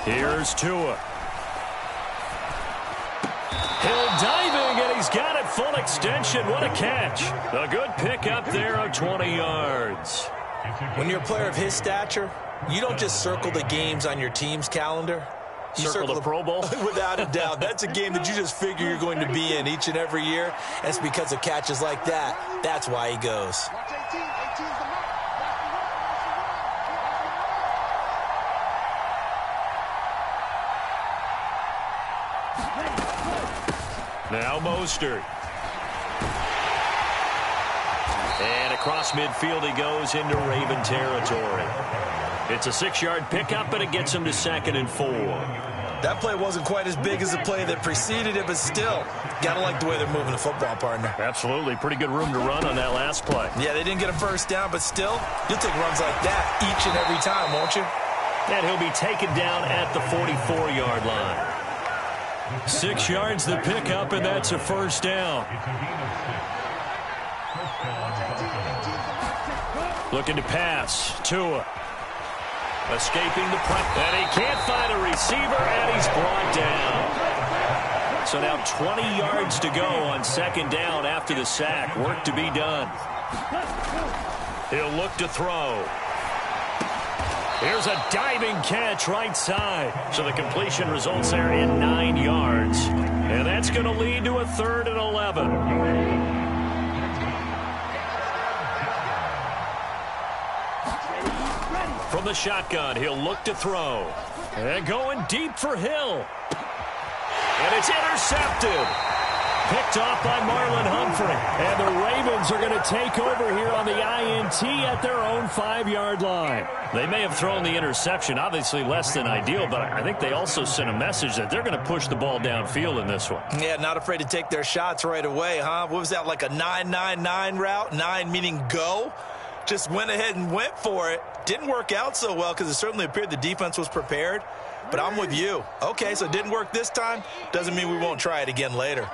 Here's Tua. Hill diving, and he's got it full extension. What a catch. A good pickup there of 20 yards. When you're a player of his stature, you don't just circle the games on your team's calendar. You circle the Pro Bowl? Without a doubt. That's a game that you just figure you're going to be in each and every year. And it's because of catches like that. That's why he goes. Now Mostert. And across midfield he goes into Raven territory. It's a 6-yard pickup, but it gets him to 2nd and 4. That play wasn't quite as big as the play that preceded it, but still, gotta like the way they're moving the football, partner. Absolutely. Pretty good room to run on that last play. Yeah, they didn't get a first down, but still, you'll take runs like that each and every time, won't you? And he'll be taken down at the 44-yard line. 6 yards the pickup, and that's a first down. Looking to pass. Tua. Escaping the press. And he can't find a receiver, and he's brought down. So now 20 yards to go on 2nd down after the sack. Work to be done. He'll look to throw. Here's a diving catch right side. So the completion results there in 9 yards. And that's going to lead to a 3rd and 11. From the shotgun, he'll look to throw. And going deep for Hill. And it's intercepted. Picked off by Marlon Humphrey. And the Ravens are going to take over here on the INT at their own 5-yard line. They may have thrown the interception, obviously less than ideal, but I think they also sent a message that they're going to push the ball downfield in this one. Yeah, not afraid to take their shots right away, huh? What was that, like a 9-9-9 route? 9 meaning go? Just went ahead and went for it. Didn't work out so well because it certainly appeared the defense was prepared. But I'm with you. Okay, so it didn't work this time. Doesn't mean we won't try it again later.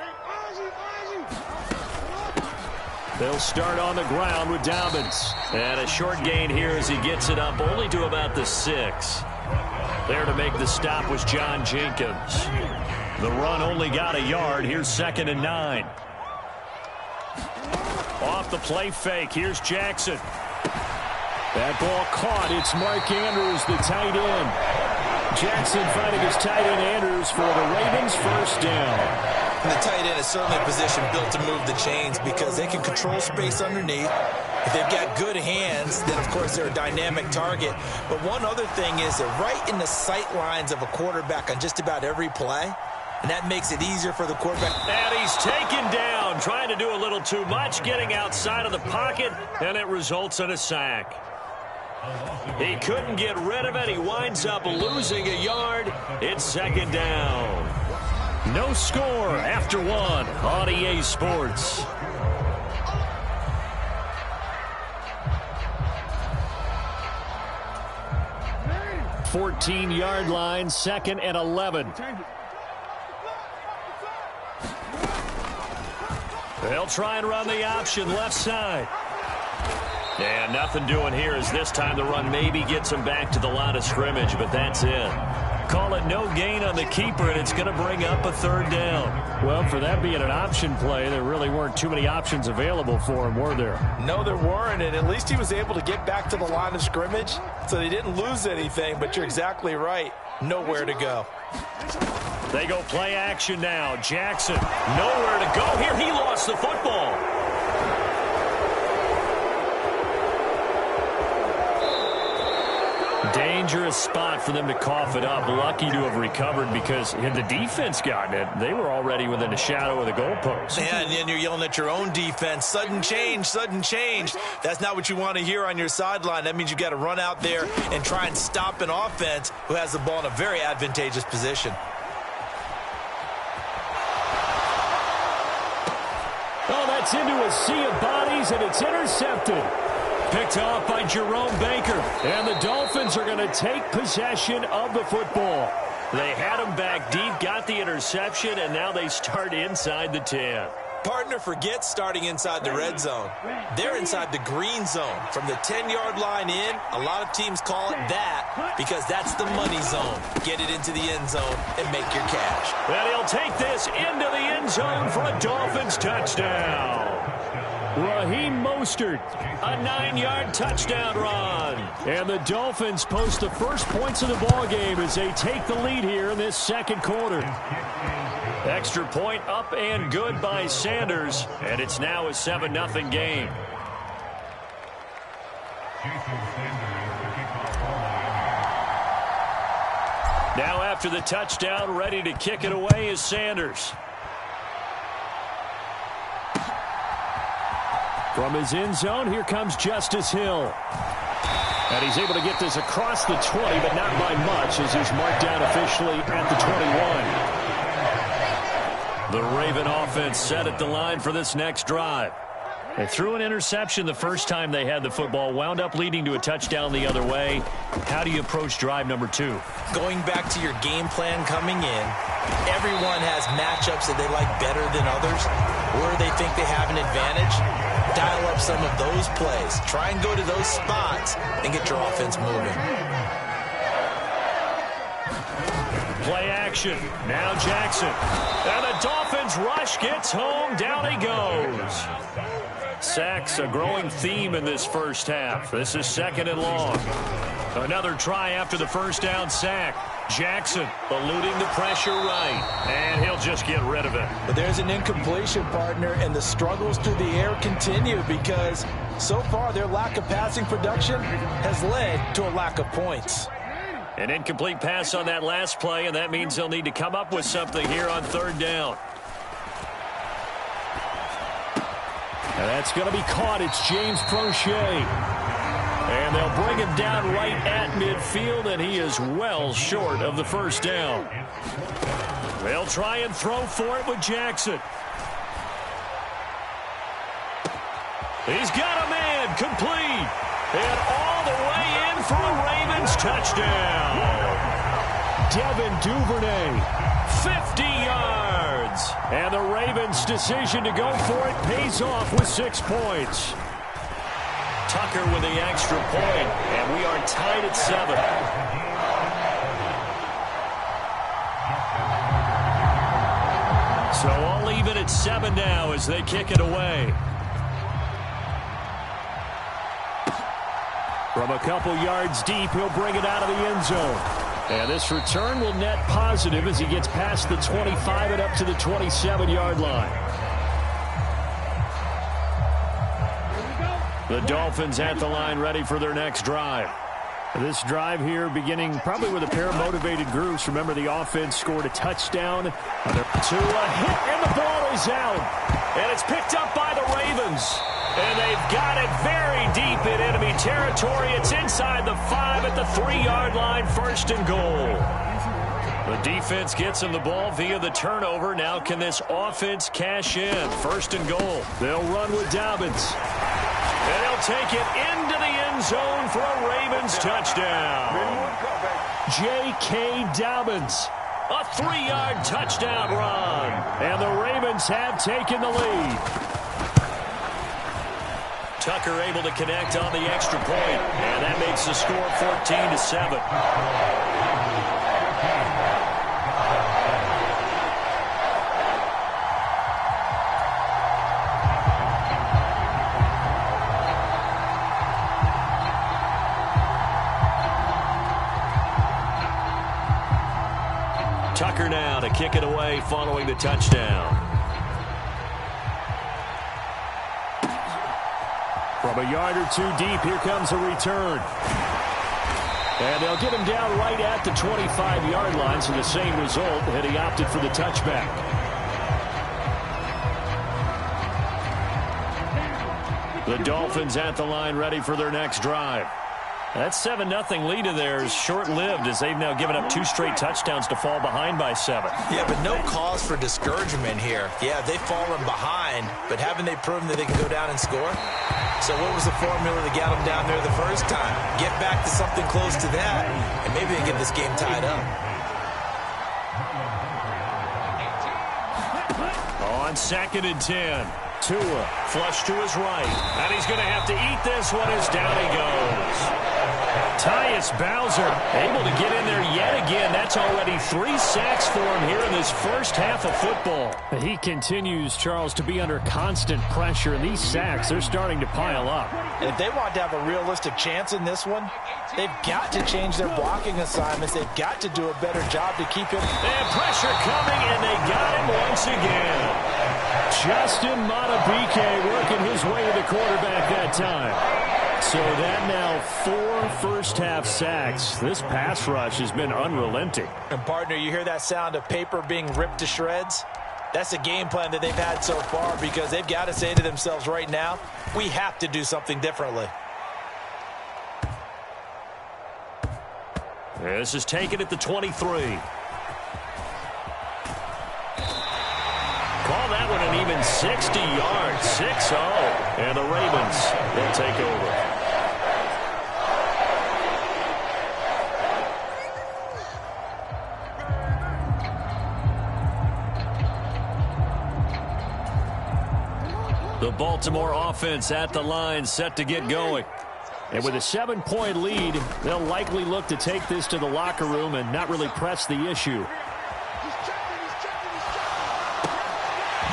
They'll start on the ground with Dobbins. And a short gain here as he gets it up only to about the 6. There to make the stop was John Jenkins. The run only got a yard. Here's 2nd and 9. Off the play fake. Here's Jackson. That ball caught. It's Mark Andrews, the tight end. Jackson finding his tight end Andrews for the Ravens' first down. And the tight end is certainly a position built to move the chains because they can control space underneath. If they've got good hands, then, of course, they're a dynamic target. But one other thing is they're right in the sight lines of a quarterback on just about every play. And that makes it easier for the quarterback. And he's taken down, trying to do a little too much, getting outside of the pocket, and it results in a sack. He couldn't get rid of it. He winds up losing a yard. It's 2nd down. No score after 1 on EA Sports. Fourteen-yard line, 2nd and 11. They'll try and run the option left side. And nothing doing here as this time the run maybe gets him back to the line of scrimmage, but that's it. Call it no gain on the keeper, and it's going to bring up a 3rd down. Well, for that being an option play, there really weren't too many options available for him, were there? No, there weren't, and at least he was able to get back to the line of scrimmage, so they didn't lose anything, but you're exactly right. Nowhere to go. They go play action now. Jackson, nowhere to go. Here, he lost the football. Dangerous spot for them to cough it up. Lucky to have recovered because had the defense gotten it, they were already within the shadow of the goalpost. Yeah, and then you're yelling at your own defense. Sudden change, sudden change. That's not what you want to hear on your sideline. That means you got to run out there and try and stop an offense who has the ball in a very advantageous position. Oh, that's into a sea of bodies, and it's intercepted. Picked off by Jerome Baker. And the Dolphins are going to take possession of the football. They had him back deep, got the interception, and now they start inside the 10. Partner, forget starting inside the red zone. They're inside the green zone. From the 10-yard line in, a lot of teams call it that because that's the money zone. Get it into the end zone and make your cash. And he'll take this into the end zone for a Dolphins touchdown. Raheem Mostert, a 9-yard touchdown run. And the Dolphins post the first points of the ballgame as they take the lead here in this second quarter. Extra point up and good by Sanders, and it's now a 7-0 game. Now after the touchdown, ready to kick it away is Sanders. From his end zone, here comes Justice Hill. And he's able to get this across the 20, but not by much, as he's marked down officially at the 21. The Raven offense set at the line for this next drive. They threw an interception the first time they had the football, wound up leading to a touchdown the other way. How do you approach drive number 2? Going back to your game plan coming in, everyone has matchups that they like better than others, where they think they have an advantage. Dial up some of those plays. Try and go to those spots and get your offense moving. Play action. Now Jackson. And the Dolphins rush gets home. Down he goes. Sacks a growing theme in this first half. This is 2nd and long. Another try after the first down sack. Jackson eluding the pressure right. And he'll just get rid of it. But there's an incompletion, partner, and the struggles through the air continue because so far their lack of passing production has led to a lack of points. An incomplete pass on that last play, and that means they'll need to come up with something here on 3rd down. And that's going to be caught. It's James Prochet. And they'll bring him down right at midfield, and he is well short of the first down. They'll try and throw for it with Jackson. He's got a man complete. And all the way in for a Ravens touchdown. Devin Duvernay, 50 yards. And the Ravens' decision to go for it pays off with 6 points. Tucker with the extra point, and we are tied at 7. So all even at 7 now as they kick it away. From a couple yards deep, he'll bring it out of the end zone. And this return will net positive as he gets past the 25 and up to the 27-yard line. The Dolphins at the line ready for their next drive. This drive here beginning probably with a pair of motivated groups. Remember, the offense scored a touchdown. To a hit, and the ball is out. And it's picked up by the Ravens. And they've got it very deep in enemy territory. It's inside the 5 at the 3-yard line, 1st and goal. The defense gets him the ball via the turnover. Now can this offense cash in? 1st and goal. They'll run with Dobbins. And he'll take it into the end zone for a Ravens touchdown. J.K. Dobbins. A 3-yard touchdown run. And the Ravens have taken the lead. Tucker able to connect on the extra point, and that makes the score 14-7. Tucker now to kick it away following the touchdown. From a yard or 2 deep, here comes a return. And they'll get him down right at the 25-yard line, so the same result, and he opted for the touchback. The Dolphins at the line ready for their next drive. That 7-0 lead of theirs short-lived as they've now given up 2 straight touchdowns to fall behind by 7. Yeah, but no cause for discouragement here. Yeah, they've fallen behind, but haven't they proven that they can go down and score? So what was the formula to get them down there the first time? Get back to something close to that, and maybe they get this game tied up. On On 2nd and 10. Tua flush to his right. And he's going to have to eat this one as down he goes. Tyus Bowser able to get in there yet again. That's already 3 sacks for him here in this first half of football. He continues, Charles, to be under constant pressure, and these sacks, they're starting to pile up. And if they want to have a realistic chance in this one, they've got to change their blocking assignments. They've got to do a better job to keep him. They have pressure coming, and they got him once again. Justin Madubuike working his way to the quarterback that time. So that now 4 first-half sacks. This pass rush has been unrelenting. And, partner, you hear that sound of paper being ripped to shreds? That's the game plan that they've had so far because they've got to say to themselves right now, we have to do something differently. This is taken at the 23. Call that one an even 60 yards. 6-0. And the Ravens will take over. The Baltimore offense at the line, set to get going. And with a 7-point lead, they'll likely look to take this to the locker room and not really press the issue.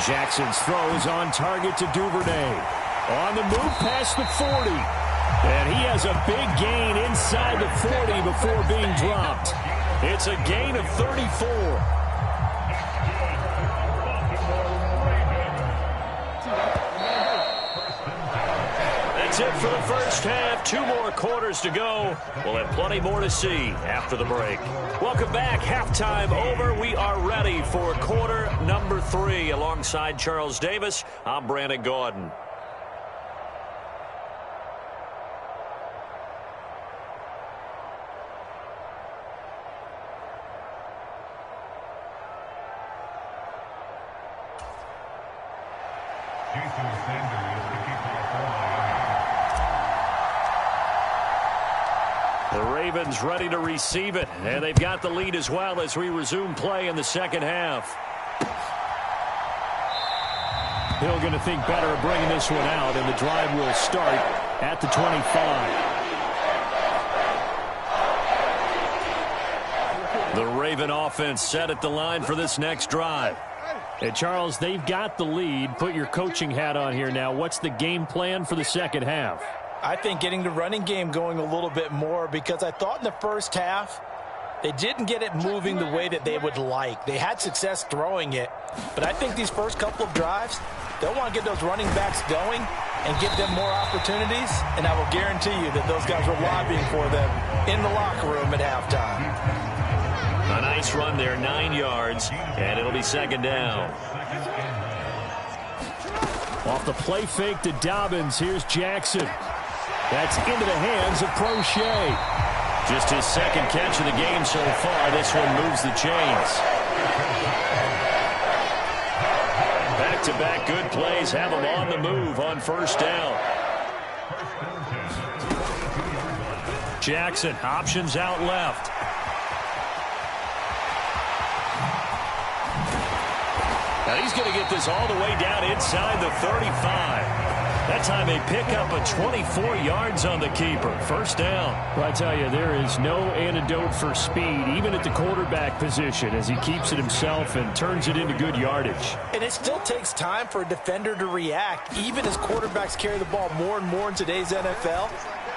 Jackson's throw is on target to Duvernay. On the move past the 40. And he has a big gain inside the 40 before being dropped. It's a gain of 34. That's it for the first half. 2 more quarters to go. We'll have plenty more to see after the break. Welcome back. Halftime over. We are ready for quarter number 3. Alongside Charles Davis, I'm Brandon Gaudin. The Ravens ready to receive it, and they've got the lead as well as we resume play in the second half. Hill going to think better of bringing this one out, and the drive will start at the 25. The Raven offense set at the line for this next drive. Hey, Charles, they've got the lead. Put your coaching hat on here now. What's the game plan for the second half? I think getting the running game going a little bit more because I thought in the first half they didn't get it moving the way that they would like. They had success throwing it, but I think these first couple of drives, they'll want to get those running backs going and give them more opportunities, and I will guarantee you that those guys were lobbying for them in the locker room at halftime. A nice run there, 9 yards, and it'll be second down. Off the play fake to Dobbins, here's Jackson. That's into the hands of Prochet. Just his second catch of the game so far. This one moves the chains. Back-to-back good plays have him on the move on first down. Jackson, options out left. Now he's going to get this all the way down inside the 35. That time they pick up a 24 yards on the keeper. First down. Well, I tell you, there is no antidote for speed, even at the quarterback position, as he keeps it himself and turns it into good yardage. And it still takes time for a defender to react. Even as quarterbacks carry the ball more and more in today's NFL,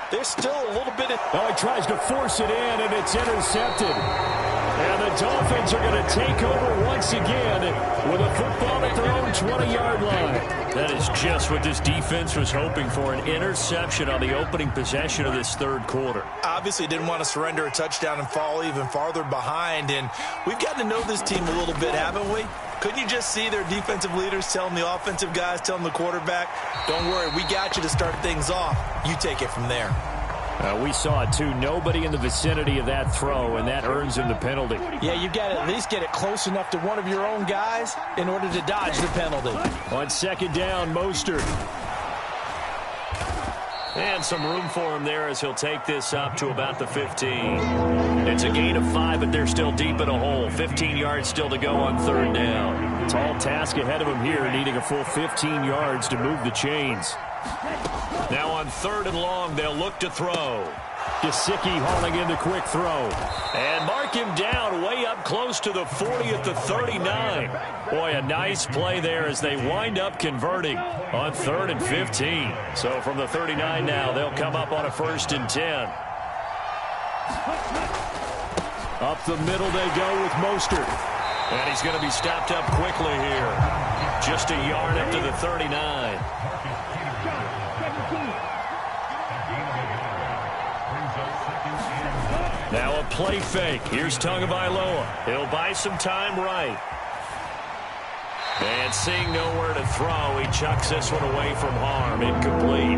there's still a little bit of... Oh, he tries to force it in, and it's intercepted. And the Dolphins are going to take over once again with a football at their own 20-yard line. That is just what this defense was hoping for, an interception on the opening possession of this third quarter. Obviously didn't want to surrender a touchdown and fall even farther behind, and we've gotten to know this team a little bit, haven't we? Couldn't you just see their defensive leaders telling the offensive guys, telling the quarterback, don't worry, we got you to start things off. You take it from there. We saw it, too. Nobody in the vicinity of that throw, and that earns him the penalty. Yeah, you've got to at least get it close enough to one of your own guys in order to dodge the penalty. On second down, Mostert. And some room for him there as he'll take this up to about the 15. It's a gain of 5, but they're still deep in a hole. 15 yards still to go on third down. Tall task ahead of him here, needing a full 15 yards to move the chains. Now on third and long, they'll look to throw. Gesicki hauling in the quick throw. And mark him down way up close to the 40 at the 39. Boy, a nice play there as they wind up converting on third and 15. So from the 39 now, they'll come up on a 1st and 10. Up the middle they go with Mostert. And he's going to be stopped up quickly here. Just a yard up to the 39. Now a play fake. Here's Tagovailoa. He'll buy some time right. And seeing nowhere to throw, he chucks this one away from harm. Incomplete.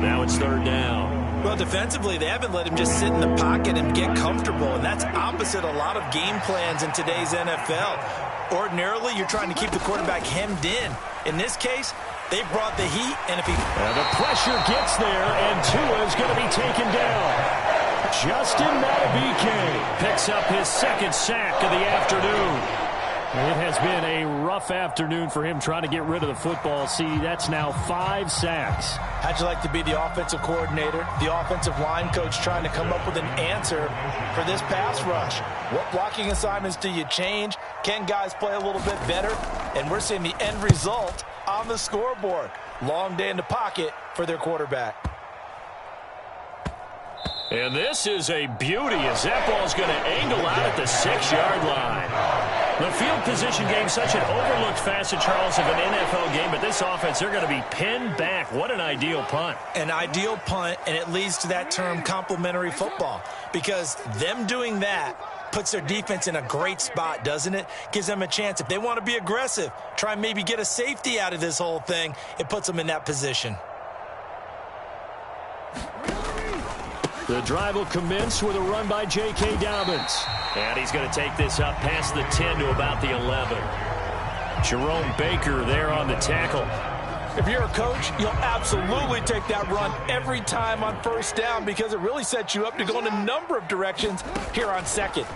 Now it's third down. Well, defensively, they haven't let him just sit in the pocket and get comfortable, and that's opposite a lot of game plans in today's NFL. Ordinarily, you're trying to keep the quarterback hemmed in. In this case, they brought the heat, and if he... And the pressure gets there, and Tua's going to be taken down. Justin Madubuike picks up his 2nd sack of the afternoon. It has been a rough afternoon for him trying to get rid of the football. See, that's now 5 sacks. How'd you like to be the offensive coordinator, the offensive line coach trying to come up with an answer for this pass rush? What blocking assignments do you change? Can guys play a little bit better? And we're seeing the end result on the scoreboard. Long day in the pocket for their quarterback. And this is a beauty as that ball's going to angle out at the 6-yard line. The field position game, such an overlooked facet, Charles, of an NFL game, but this offense, they're going to be pinned back. What an ideal punt. An ideal punt, and it leads to that term complementary football, because them doing that puts their defense in a great spot, doesn't it? Gives them a chance. If they want to be aggressive, try and maybe get a safety out of this whole thing, it puts them in that position. The drive will commence with a run by J.K. Dobbins. And he's going to take this up past the 10 to about the 11. Jerome Baker there on the tackle. If you're a coach, you'll absolutely take that run every time on 1st down because it really sets you up to go in a number of directions here on 2nd.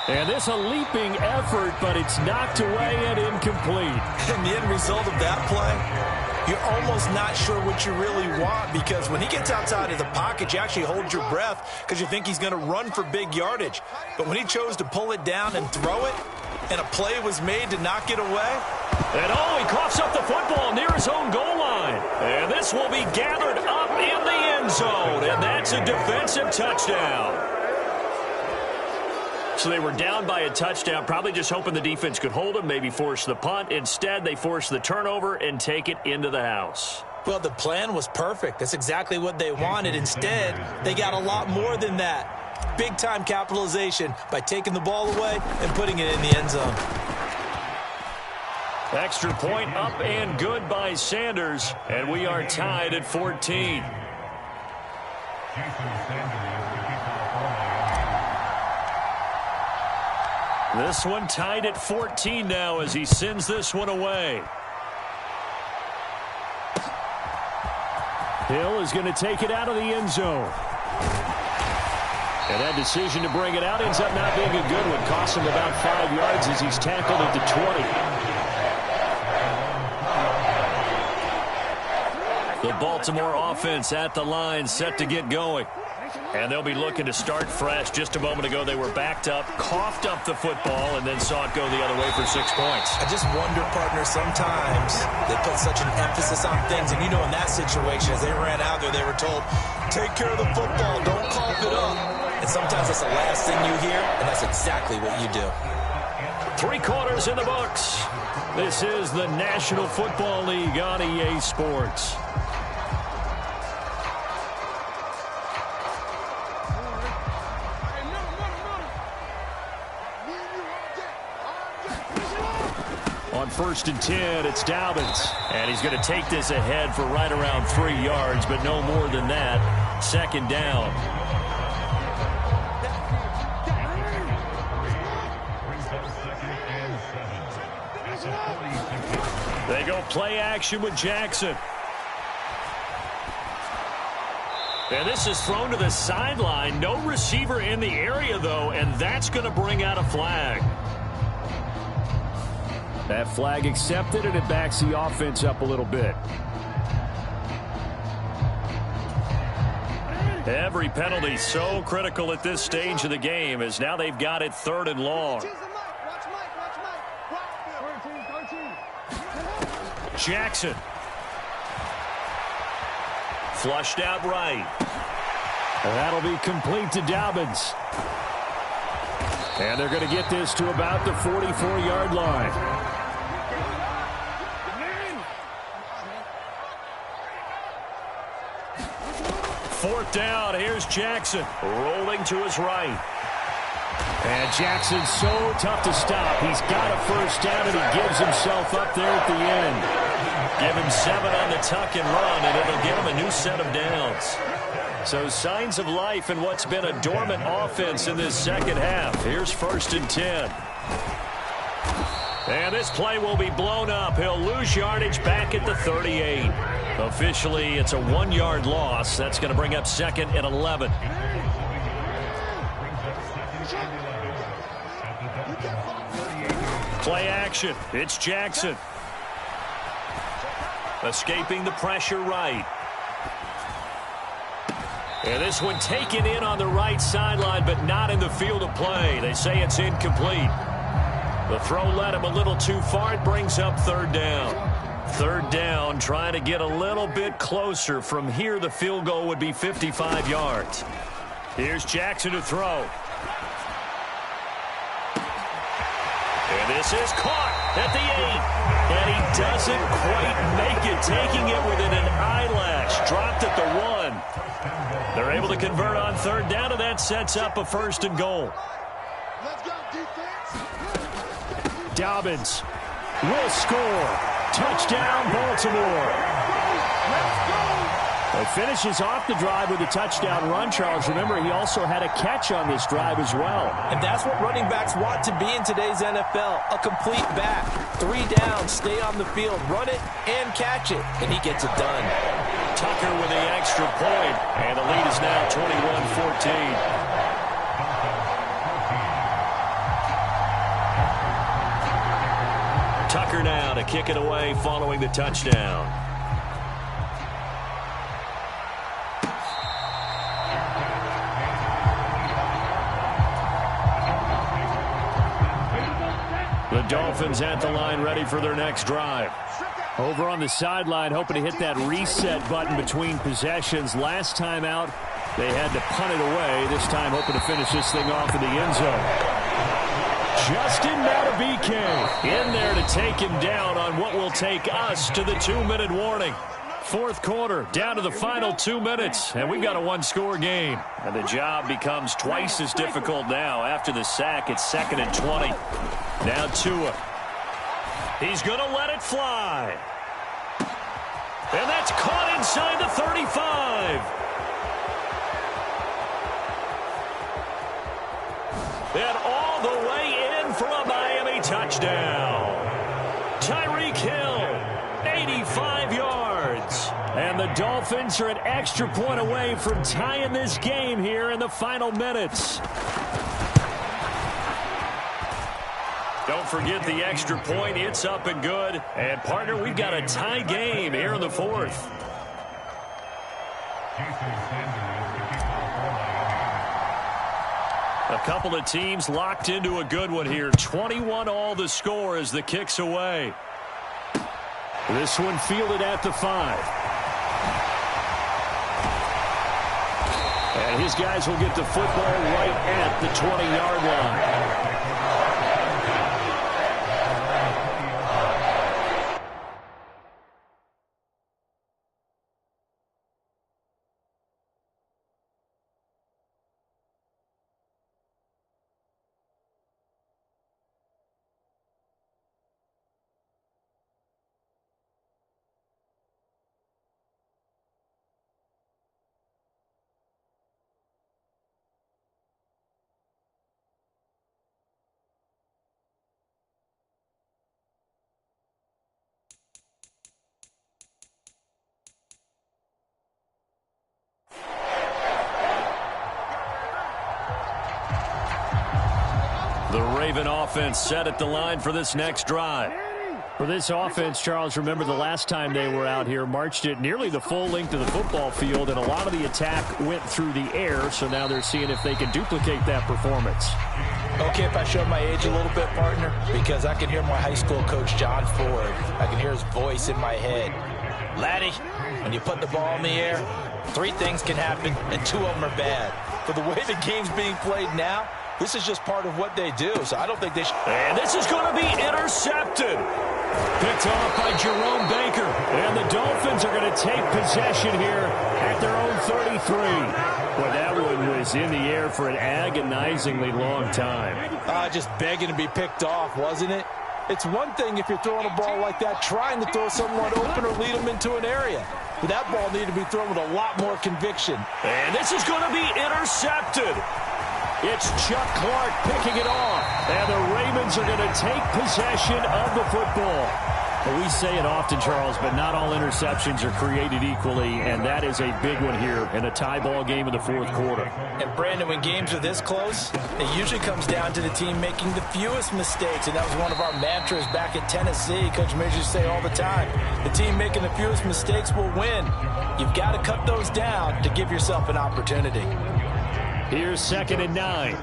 And this a leaping effort, but it's knocked away and incomplete. And the end result of that play, you're almost not sure what you really want because when he gets outside of the pocket, you actually hold your breath because you think he's going to run for big yardage. But when he chose to pull it down and throw it, and a play was made to knock it away. And he coughs up the football near his own goal line. And this will be gathered up in the end zone. And that's a defensive touchdown. So they were down by a touchdown, probably just hoping the defense could hold them, maybe force the punt. Instead, they force the turnover and take it into the house. Well, the plan was perfect. That's exactly what they wanted. Instead, they got a lot more than that. Big-time capitalization by taking the ball away and putting it in the end zone. Extra point up and good by Sanders, and we are tied at 14. This one tied at 14 now as he sends this one away. Hill is going to take it out of the end zone. And that decision to bring it out ends up not being a good one. Costs him about 5 yards as he's tackled at the 20. The Baltimore offense at the line, set to get going. And they'll be looking to start fresh. Just a moment ago, they were backed up, coughed up the football, and then saw it go the other way for 6 points. I just wonder, partner, sometimes they put such an emphasis on things. And, you know, in that situation, as they ran out there, they were told, take care of the football, don't cough it up. And sometimes that's the last thing you hear, and that's exactly what you do. 3 quarters in the books. This is the National Football League on EA Sports. On 1st and 10, it's Dobbins. And he's going to take this ahead for right around 3 yards, but no more than that. 2nd down. They go play action with Jackson. And this is thrown to the sideline. No receiver in the area, though, and that's going to bring out a flag. That flag accepted, and it backs the offense up a little bit. Every penalty so critical at this stage of the game, as now they've got it 3rd and long. Jackson. Flushed out right. And that'll be complete to Dobbins. And they're going to get this to about the 44-yard line. Fourth down. Here's Jackson rolling to his right. And Jackson's so tough to stop. He's got a first down, and he gives himself up there at the end. Give him 7 on the tuck and run, and it'll give him a new set of downs. So signs of life in what's been a dormant offense in this second half. Here's 1st and 10. And this play will be blown up. He'll lose yardage back at the 38. Officially, it's a 1-yard loss. That's going to bring up 2nd and 11. Play action. It's Jackson. Escaping the pressure right. And this one taken in on the right sideline, but not in the field of play. They say it's incomplete. The throw led him a little too far. It brings up 3rd down. 3rd down, trying to get a little bit closer. From here, the field goal would be 55 yards. Here's Jackson to throw. And this is caught at the 8. And he doesn't quite make it, taking it within an eyelash. Dropped at the 1. They're able to convert on 3rd down, and that sets up a 1st and goal. Let's go, defense. Dobbins will score. Touchdown, Baltimore. It finishes off the drive with a touchdown run, Charles. Remember, he also had a catch on this drive as well. And that's what running backs want to be in today's NFL, a complete back. 3 down, stay on the field, run it, and catch it. And he gets it done. Tucker with the extra point, and the lead is now 21-14. Tucker now to kick it away following the touchdown. The Dolphins at the line, ready for their next drive. Over on the sideline, hoping to hit that reset button between possessions. Last time out, they had to punt it away. This time, hoping to finish this thing off in the end zone. Justin Madubuike in there to take him down on what will take us to the 2-minute warning. 4th quarter, down to the final 2 minutes, and we've got a 1-score game. And the job becomes twice as difficult now. After the sack, it's 2nd and 20. Now Tua. He's going to let it fly. And that's caught inside the 35. And all the way in for a Miami touchdown. Tyreek Hill, 85 yards. And the Dolphins are an extra point away from tying this game here in the final minutes. Don't forget the extra point. It's up and good. And, partner, we've got a tie game here in the 4th. A couple of teams locked into a good one here. 21 all the score as the kick's away. This one fielded at the 5. And his guys will get the football right at the 20-yard line. Raven offense set at the line for this next drive. For this offense, Charles, remember the last time they were out here, marched it nearly the full length of the football field, and a lot of the attack went through the air, so now they're seeing if they can duplicate that performance. Okay, if I show my age a little bit, partner, because I can hear my high school coach, John Ford. I can hear his voice in my head. Laddie, when you put the ball in the air, 3 things can happen, and 2 of them are bad. For the way the game's being played now, this is just part of what they do, so I don't think they should. And this is going to be intercepted. Picked off by Jerome Baker. And the Dolphins are going to take possession here at their own 33. Boy, that one was in the air for an agonizingly long time. Just begging to be picked off, wasn't it? It's one thing if you're throwing a ball like that, trying to throw someone open or lead them into an area. But that ball needed to be thrown with a lot more conviction. And this is going to be intercepted. It's Chuck Clark picking it off. And the Ravens are going to take possession of the football. Well, we say it often, Charles, but not all interceptions are created equally, and that is a big one here in a tie ball game in the 4th quarter. And, Brandon, when games are this close, it usually comes down to the team making the fewest mistakes, and that was one of our mantras back at Tennessee. Coach Major used to say all the time, the team making the fewest mistakes will win. You've got to cut those down to give yourself an opportunity. Here's 2nd and 9.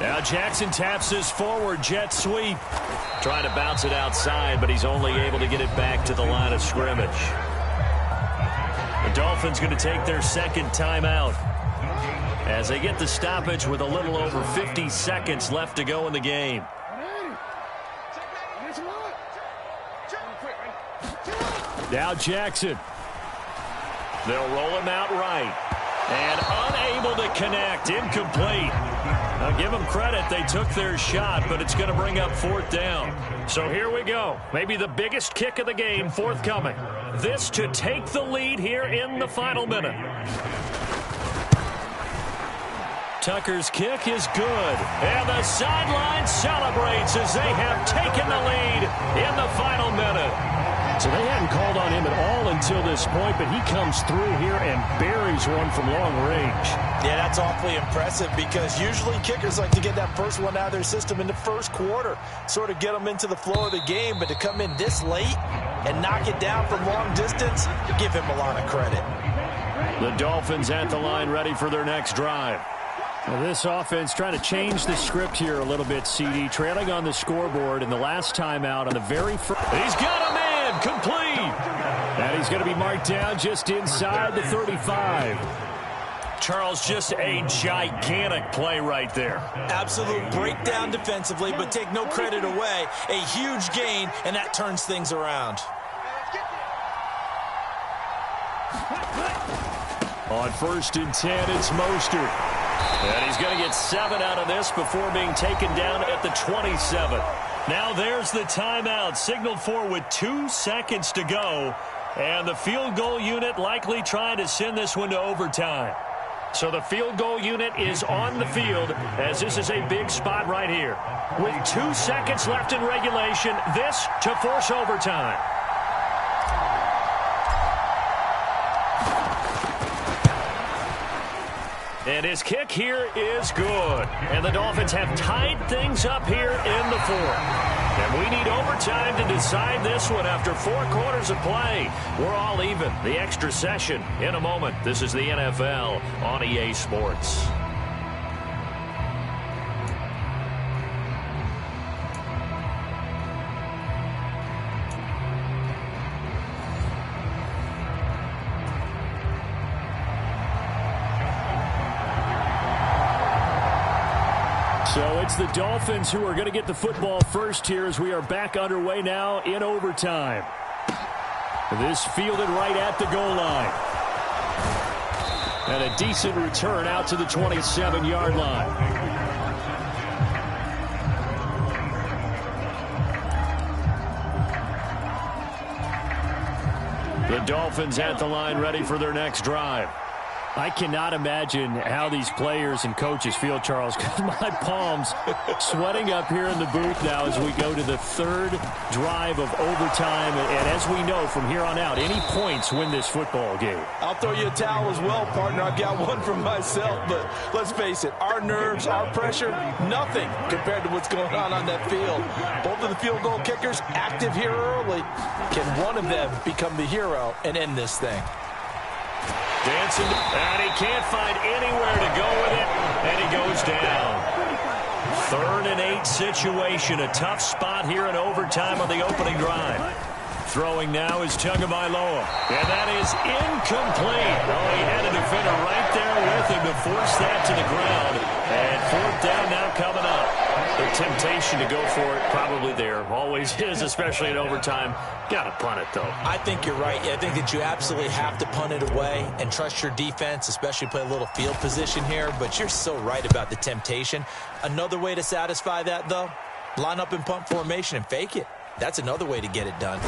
Now Jackson taps this forward jet sweep. Trying to bounce it outside, but he's only able to get it back to the line of scrimmage. The Dolphins going to take their 2nd timeout as they get the stoppage with a little over 50 seconds left to go in the game. Now Jackson. They'll roll him out right. And unable to connect. Incomplete. Now give them credit. They took their shot, but it's going to bring up 4th down. So here we go. Maybe the biggest kick of the game forthcoming. This to take the lead here in the final minute. Tucker's kick is good. And the sideline celebrates as they have taken the lead in the final minute. So they hadn't called on him at all until this point, but he comes through here and buries one from long range. Yeah, that's awfully impressive because usually kickers like to get that first one out of their system in the 1st quarter, sort of get them into the flow of the game, but to come in this late and knock it down from long distance, give him a lot of credit. The Dolphins at the line ready for their next drive. Well, this offense trying to change the script here a little bit, CD. Trailing on the scoreboard in the last timeout on the very first. He's got a man. Complete. And he's going to be marked down just inside the 35. Charles, just a gigantic play right there. Absolute breakdown defensively, but take no credit away. A huge gain, and that turns things around. On 1st and 10, it's Mostert. And he's going to get 7 out of this before being taken down at the 27. Now there's the timeout signaled for with 2 seconds to go. And the field goal unit likely trying to send this one to overtime. So the field goal unit is on the field as this is a big spot right here. With 2 seconds left in regulation, this to force overtime. And his kick here is good. And the Dolphins have tied things up here in the 4th. And we need overtime to decide this one after 4 quarters of play. We're all even. The extra session in a moment. This is the NFL on EA Sports. So it's the Dolphins who are going to get the football first here as we are back underway now in overtime. This fielded right at the goal line. And a decent return out to the 27-yard line. The Dolphins at the line ready for their next drive. I cannot imagine how these players and coaches feel, Charles, because my palms sweating up here in the booth now as we go to the third drive of overtime. And as we know from here on out, any points win this football game. I'll throw you a towel as well, partner. I've got one from myself, but let's face it, our nerves, our pressure, nothing compared to what's going on that field. Both of the field goal kickers active here early. Can one of them become the hero and end this thing? Dancing, and he can't find anywhere to go with it, and he goes down. 3rd and 8 situation, a tough spot here in overtime on the opening drive. Throwing now is Tagovailoa, and that is incomplete. Oh, he had a defender right there with him to force that to the ground, and 4th down now coming up. The temptation to go for it probably there. Always is, especially in overtime. Got to punt it, though. I think you're right. I think that you absolutely have to punt it away and trust your defense, especially play a little field position here. But you're so right about the temptation. Another way to satisfy that, though, line up in punt formation and fake it. That's another way to get it done.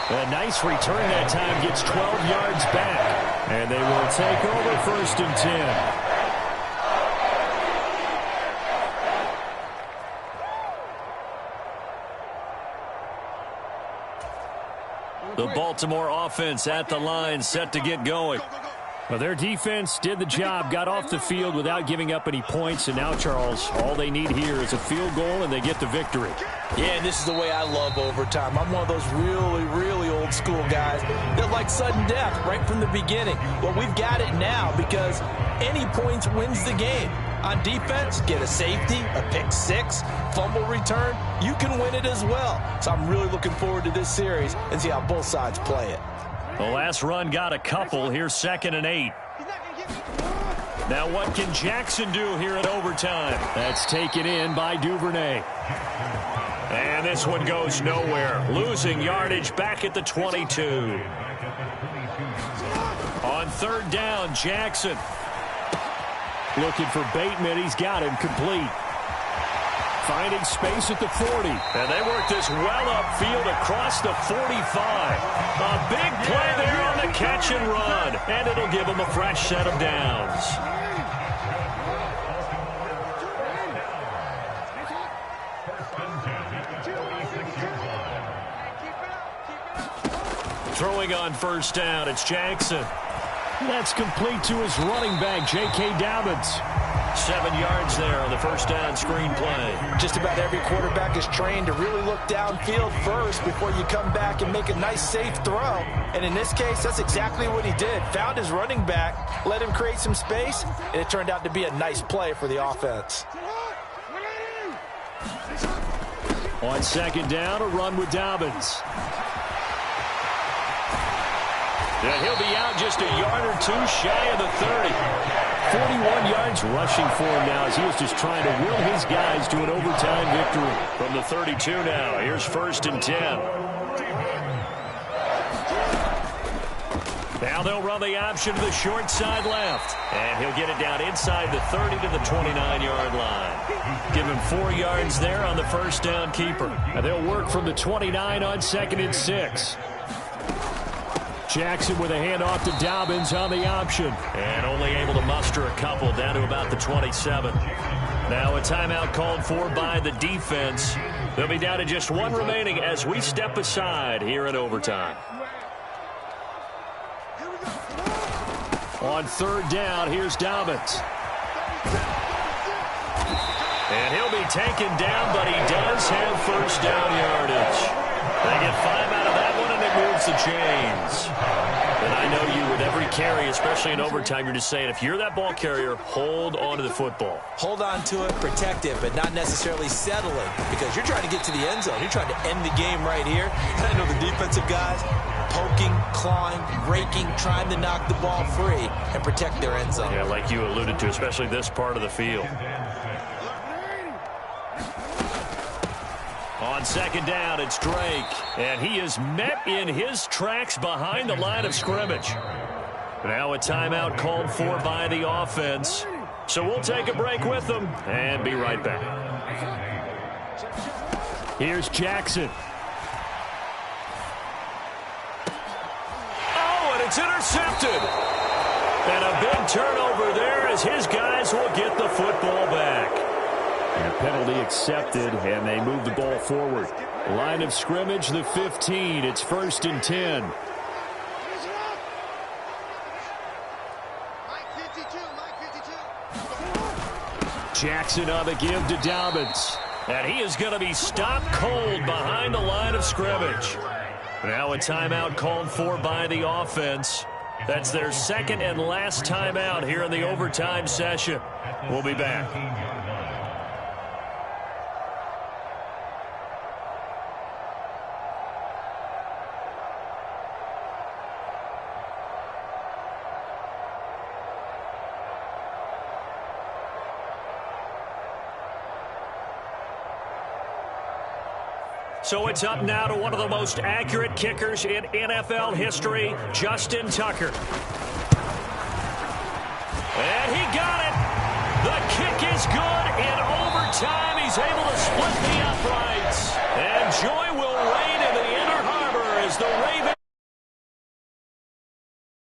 A nice return that time, gets 12 yards back. And they will take over 1st and 10. The Baltimore offense at the line, set to get going. Well, their defense did the job, got off the field without giving up any points. And now, Charles, all they need here is a field goal, and they get the victory. Yeah, and this is the way I love overtime. I'm one of those really, really old school guys that like sudden death right from the beginning. Well, we've got it now because any points wins the game. On defense, get a safety, a pick six, fumble return, you can win it as well. So I'm really looking forward to this series and see how both sides play it. The last run got a couple. Here's 2nd and 8. Now what can Jackson do here at overtime? That's taken in by Duvernay. And this one goes nowhere. Losing yardage back at the 22. On 3rd down, Jackson. Looking for Bateman. He's got him complete. Finding space at the 40. And they work this well upfield across the 45. A big play there on the catch and run. And it'll give them a fresh set of downs. Throwing on 1st down, it's Jackson. That's complete to his running back, J.K. Dobbins. 7 yards there on the 1st down screen play. Just about every quarterback is trained to really look downfield first before you come back and make a nice, safe throw. And in this case, that's exactly what he did. Found his running back, let him create some space, and it turned out to be a nice play for the offense. On 2nd down, a run with Dobbins. And he'll be out just a yard or two shy of the 30. 41 yards rushing for him now as he was just trying to will his guys to an overtime victory. From the 32 now, here's 1st and 10. Now they'll run the option to the short side left. And he'll get it down inside the 30 to the 29-yard line. Give him 4 yards there on the 1st down keeper. And they'll work from the 29 on 2nd and 6. Jackson with a handoff to Dobbins on the option. And only able to muster a couple down to about the 27. Now a timeout called for by the defense. They'll be down to just 1 remaining as we step aside here in overtime. On 3rd down, here's Dobbins. And he'll be taken down, but he does have 1st down yardage. They get 5 out of that one, and it moves the chains. And I know you, with every carry, especially in overtime, you're just saying, if you're that ball carrier, hold on to the football. Hold on to it, protect it, but not necessarily settling, because you're trying to get to the end zone. You're trying to end the game right here. And I know the defensive guys poking, clawing, raking, trying to knock the ball free and protect their end zone. Yeah, like you alluded to, especially this part of the field. On 2nd down, it's Drake. And he is met in his tracks behind the line of scrimmage. Now a timeout called for by the offense. So we'll take a break with them and be right back. Here's Jackson. Oh, and It's intercepted. And a big turnover there as his guys will get the football back. And a penalty accepted, and they move the ball forward. Line of scrimmage, the 15. It's 1st and 10. Jackson on the give to Dobbins. And he is going to be stopped cold behind the line of scrimmage. Now a timeout called for by the offense. That's their second and last timeout here in the overtime session. We'll be back. So it's up now to one of the most accurate kickers in NFL history, Justin Tucker. And he got it. The kick is good in overtime. He's able to split the